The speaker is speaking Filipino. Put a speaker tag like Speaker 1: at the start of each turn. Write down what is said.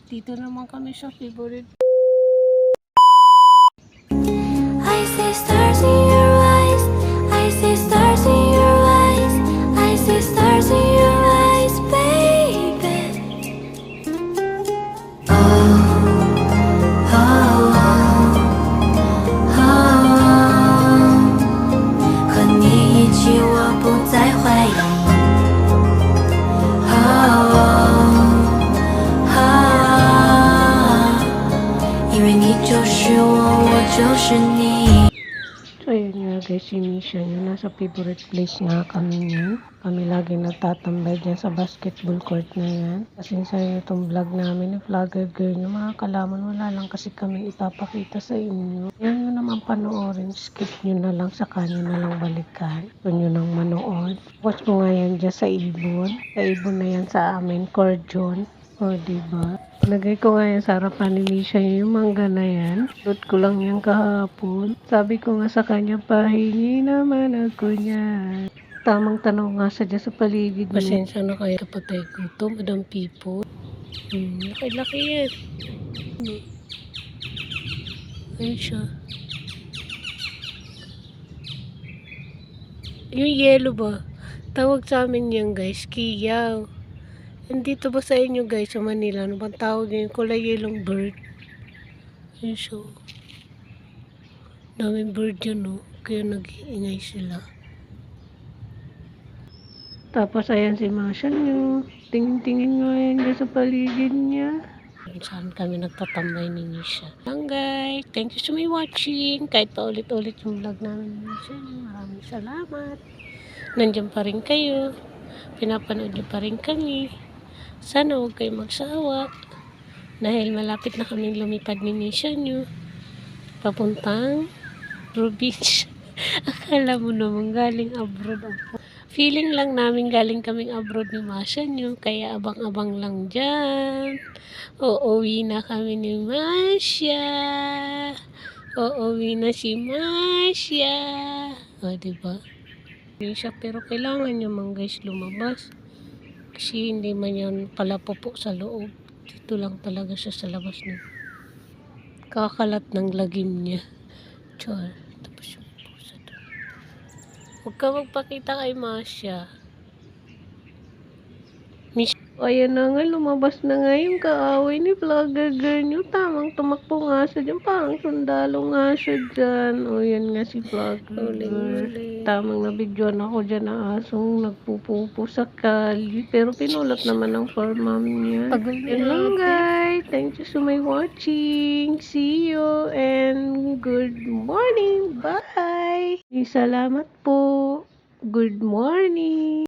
Speaker 1: Dito naman kami sa favorite.
Speaker 2: I see stars in your eyes. I see stars in your eyes. I see stars in your eyes, baby. Oh, oh, oh, oh. 和你一起，我不再怀疑。因为你就是我，我就是你。
Speaker 1: So yun nga guys, si Misha yun, nasa favorite place nga kami niyan. Kami lagi nagtatambay dyan sa basketball court na yan. Kasi sa itong vlog namin, yung vlogger girl, yung mga kalaman, wala lang kasi kami ipapakita sa inyo. Yan yun naman panoorin, skip nyo na lang, saka nyo na lang balikan. Kung nyo nang manood. Watch mo nga yan dyan sa Ibon. Sa Ibon na yan sa amin, Cordion. O, diba? Lagay ko nga yan sa harapan ni Misha yung mangga na yan. Load ko lang yan kahapon. Sabi ko nga sa kanya, pahingi naman ako niyan. Tamang tanong nga sa dyan sa paligid mo. Pasensya na kayo kapatay ko to, Madam Pipo. Laki-laki yan. Ayun siya. Yung yellow ba? Tawag sa amin yan guys, kiyaw. Andito ba sa inyo guys sa Manila? Ano bang tawag yun? Kulay yellow bird. Yun siya. Daming bird yun, no? Kaya nag-iingay sila. Tapos ayan si Masha nyo. Tingin-tingin nga yan dyan sa paligid niya. Saan kami nagtatambay ni Misha. Lang guys, thank you so much watching. Kahit pa ulit-ulit yung vlog namin ni Misha. Maraming salamat. Nandiyan pa rin kayo. Pinapanood niyo pa rin kami. Sana huwag kayo magsawa. Dahil malapit na kaming lumipad ni Misha nyo. Papuntang Beach. Akala mo naman galing abroad ako. Feeling lang namin galing kaming abroad ni Masha nyo. Kaya abang-abang lang dyan. Uuwi na kami ni Masha. Uuwi na si Masha. O, diba? Misha, pero kailangan nyo man guys lumabas. Kasi hindi man yan pala pupo sa loob. Dito lang talaga siya sa labas niya. Kakalat ng lagim niya. Char. Tapos yung pusa doon. Huwag ka magpakita kay Masha. Ayan na nga, lumabas na nga yung kaaway ni vlogger girl nyo. Tamang tumakbo nga siya dyan. Parang sundalo nga siya dyan. O, yan nga si vlogger girl. Tamang nabidyoan ako dyan na asong nagpupupo sa kalye. Pero pinulot naman ng farm mom niya. Yan lang guys. Thank you so much watching. See you and good morning. Bye. Salamat po. Good morning.